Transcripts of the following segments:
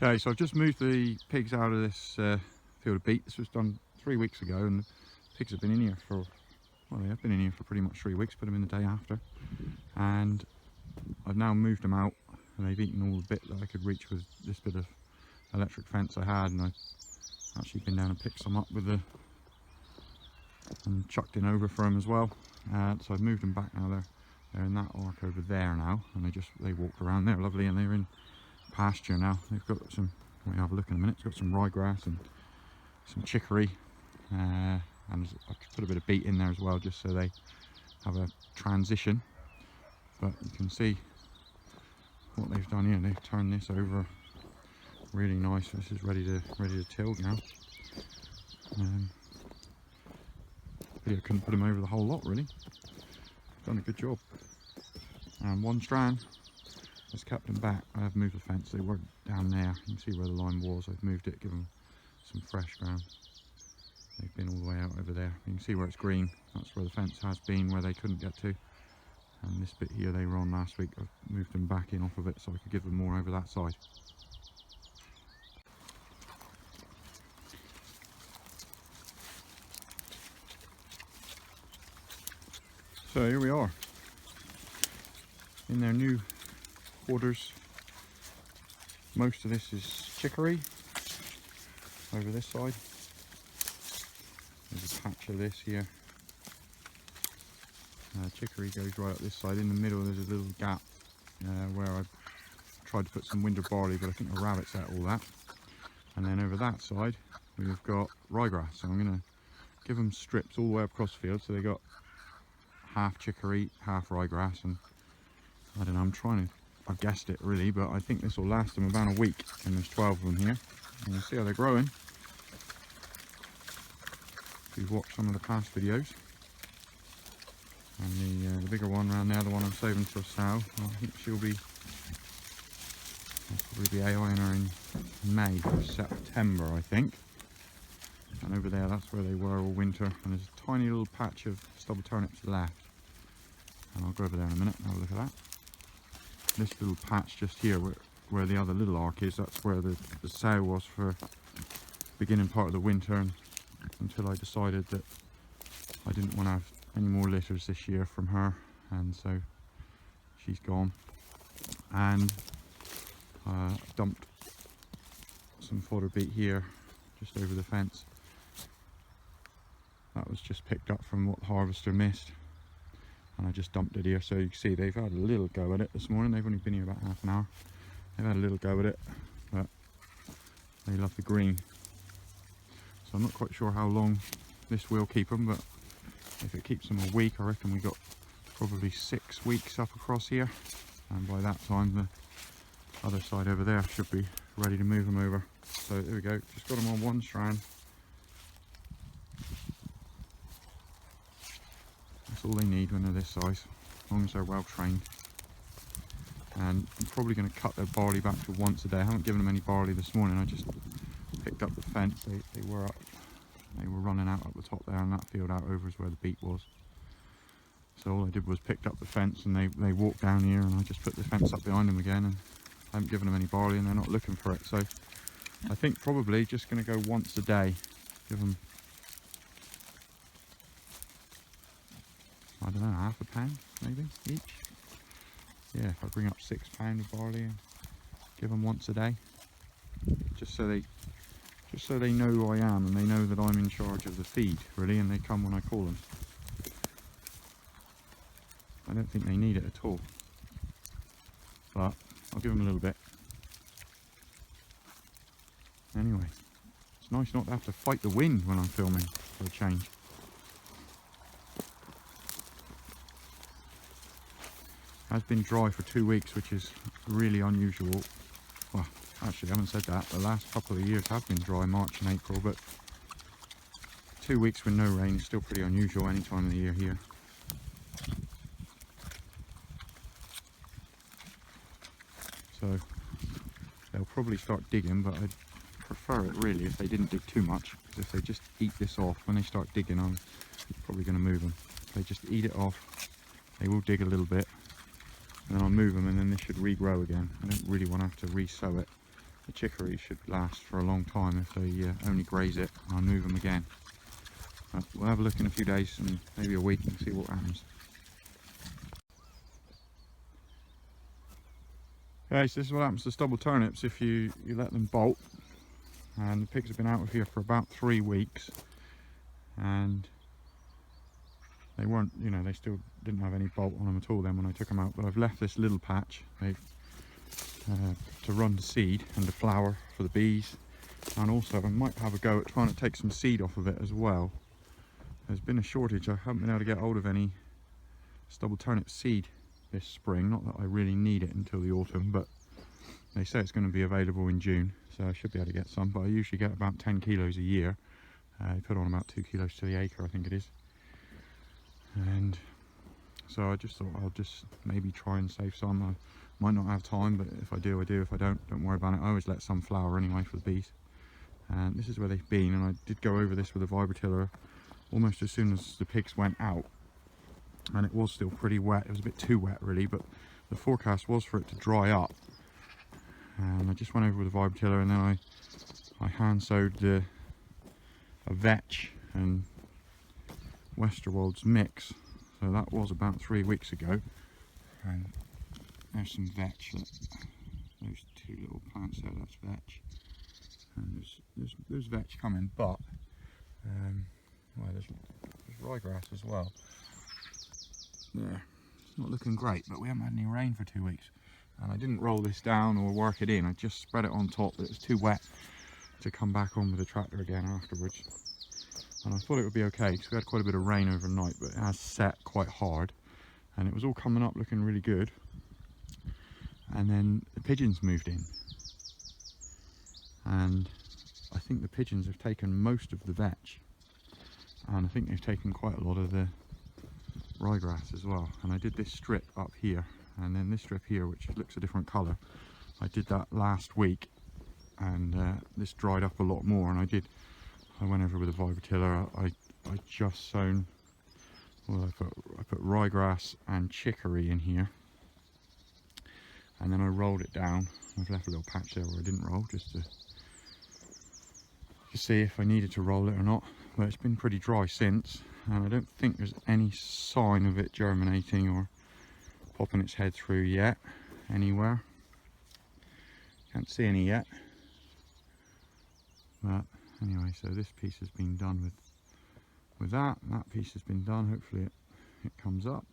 Okay, so I've just moved the pigs out of this field of beet. This was done 3 weeks ago, and the pigs have been in here for, well, they have been in here for pretty much 3 weeks. Put them in the day after, and I've now moved them out, and they've eaten all the bit that I could reach with this bit of electric fence I had, and I've actually been down and picked some up with the and chucked in over for them as well. So I've moved them back now. They're in that arc over there now, and they walked around there lovely, and they're in pasture now. They've got some, we'll have a look in a minute, it's got some ryegrass and some chicory, and I put a bit of beet in there as well, just so they have a transition. But you can see what they've done here. They've turned this over really nice. This is ready to till now. Yeah, I couldn't put them over the whole lot really. Done a good job. And one strand has kept them back. I have moved the fence. They were down there. You can see where the line was. I've moved it, given them some fresh ground. They've been all the way out over there. You can see where it's green. That's where the fence has been, where they couldn't get to. And this bit here they were on last week. I've moved them back in off of it so I could give them more over that side. So here we are in their new quarters. Most of this is chicory over this side. There's a patch of this here. Chicory goes right up this side. In the middle there's a little gap where I've tried to put some winter barley, but I think the rabbits ate all that. And then over that side we've got ryegrass. So I'm going to give them strips all the way across the field, so they got half chicory, half ryegrass, and I don't know, I've guessed it really, but I think this will last them about a week, and there's 12 of them here. And you'll see how they're growing if you've watched some of the past videos. And the bigger one around there, the one I'm saving till Sow, I think I'll probably be AIing her in May or September, I think. And over there, that's where they were all winter, and there's a tiny little patch of stubble turnips left. And I'll go over there in a minute and have a look at that. This little patch just here where the other little arc is, that's where the sow was for the beginning part of the winter, and until I decided that I didn't want to have any more litters this year from her, and so she's gone. And dumped some fodder beet here just over the fence. That was just picked up from what the harvester missed, and I just dumped it here. So you can see they've had a little go at it this morning. They've only been here about half an hour. They've had a little go at it, but they love the green. So I'm not quite sure how long this will keep them, but if it keeps them a week, I reckon we got probably 6 weeks up across here, and by that time the other side over there should be ready to move them over. So there we go, just got them on one strand. That's all they need when they're this size, as long as they're well trained. And I'm probably going to cut their barley back to once a day. I haven't given them any barley this morning. I just picked up the fence. They were running out up the top there, and that field out over is where the beet was. So all I did was picked up the fence, and they walked down here, and I just put the fence up behind them again, and I haven't given them any barley, and they're not looking for it. So I think probably just going to go once a day. Give them, I don't know, half a pound maybe each. Yeah, if I bring up 6 pounds of barley and give them once a day, just so they know who I am, and they know that I'm in charge of the feed really, and they come when I call them. I don't think they need it at all, but I'll give them a little bit. Anyway, it's nice not to have to fight the wind when I'm filming for a change. It has been dry for 2 weeks, which is really unusual. Well, actually I haven't said that. The last couple of years have been dry, March and April, but 2 weeks with no rain is still pretty unusual any time of the year here. So they'll probably start digging, but I'd prefer it really if they didn't dig too much, because if they just eat this off, when they start digging, I'm probably going to move them. If they just eat it off, they will dig a little bit, and then I'll move them, and then this should regrow again. I don't really want to have to re-sow it the chicory should last for a long time if they only graze it, and I'll move them again. But we'll have a look in a few days and maybe a week and see what happens. Okay, so this is what happens to stubble turnips if you let them bolt. And the pigs have been out of here for about 3 weeks, and they weren't, you know, they still didn't have any bolt on them at all then when I took them out. But I've left this little patch to run to seed and to flower for the bees, and also I might have a go at trying to take some seed off of it as well. There's been a shortage. I haven't been able to get hold of any stubble turnip seed this spring. Not that I really need it until the autumn, but they say it's going to be available in June, so I should be able to get some. But I usually get about 10 kilos a year. I put on about 2 kilos to the acre, I think it is. And so I just thought I'll just maybe try and save some. I might not have time, but if I do, I do. If I don't worry about it. I always let some flower anyway for the bees. And this is where they've been, and I did go over this with a vibratiller almost as soon as the pigs went out. And it was still pretty wet. It was a bit too wet really, but the forecast was for it to dry up. And I just went over with a vibratiller, and then I hand sowed a vetch and Westerwold's mix. So that was about 3 weeks ago. And there's some vetch. Those 2 little plants there, that's vetch. And there's vetch coming, but well, there's ryegrass as well. There, it's not looking great, but we haven't had any rain for 2 weeks. And I didn't roll this down or work it in, I just spread it on top, but it was too wet to come back on with the tractor again afterwards. And I thought it would be okay because we had quite a bit of rain overnight, but it has set quite hard, and it was all coming up looking really good. And then the pigeons moved in, and I think the pigeons have taken most of the vetch, and I think they've taken quite a lot of the ryegrass as well. And I did this strip up here, and then this strip here, which looks a different colour, I did that last week, and this dried up a lot more. And I went over with a vibratiller. I just sown, well, I put ryegrass and chicory in here, and then I rolled it down. I've left a little patch there where I didn't roll, just to see if I needed to roll it or not. But it's been pretty dry since, and I don't think there's any sign of it germinating or popping its head through yet anywhere. Can't see any yet. But anyway, so this piece has been done with that. That piece has been done. Hopefully it comes up.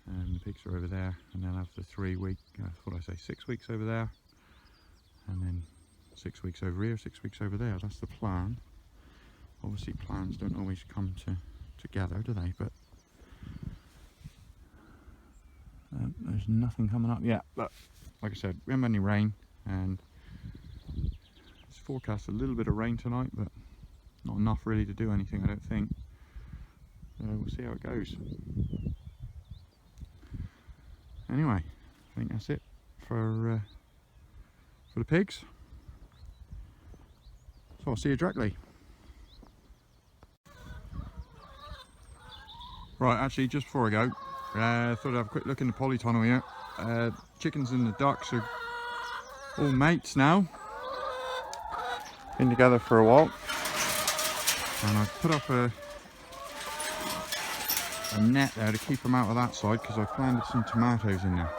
And the pigs are over there, and they'll have the 3 week, what did I say, 6 weeks over there, and then 6 weeks over here, 6 weeks over there. That's the plan. Obviously plans don't always come together, do they? But there's nothing coming up yet. But like I said, we haven't had any rain, and it's forecast a little bit of rain tonight, but not enough really to do anything, I don't think. So we'll see how it goes. Anyway, I think that's it for the pigs. So I'll see you directly. Right, actually, just before I go, I thought I'd have a quick look in the polytunnel here. Chickens and the ducks are all mates now. Been together for a while. And I've put up a net there to keep them out of that side, because I've planted some tomatoes in there.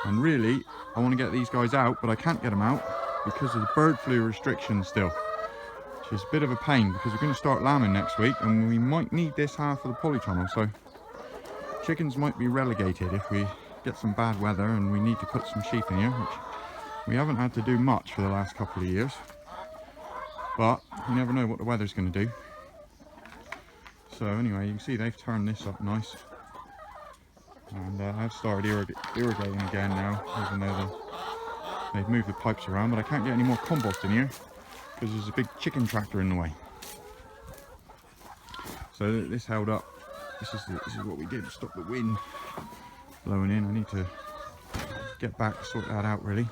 And really, I want to get these guys out, but I can't get them out because of the bird flu restrictions still. Which is a bit of a pain, because we're going to start lambing next week, and we might need this half of the polytunnel, so chickens might be relegated if we get some bad weather and we need to put some sheep in here, which we haven't had to do much for the last couple of years. But you never know what the weather's going to do. So anyway, you can see they've turned this up nice, and I've started irrigating again now, even though they've moved the pipes around. But I can't get any more compost in here because there's a big chicken tractor in the way. So this held up. This is what we did to stop the wind blowing in. I need to get back, sort that out really.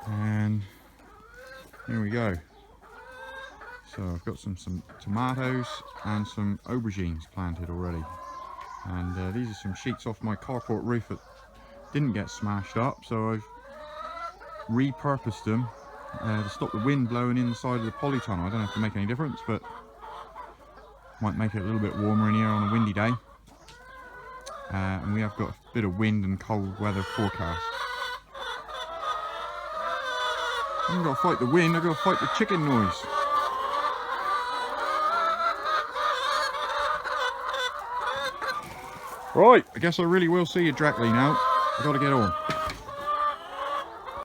And here we go. So I've got some tomatoes and some aubergines planted already. And these are some sheets off my carport roof that didn't get smashed up. So I've repurposed them to stop the wind blowing inside of the polytunnel. I don't know if it'll make any difference, but might make it a little bit warmer in here on a windy day. And we have got a bit of wind and cold weather forecast. I haven't got to fight the wind, I've got to fight the chicken noise. Right, I guess I really will see you directly now. I've got to get on.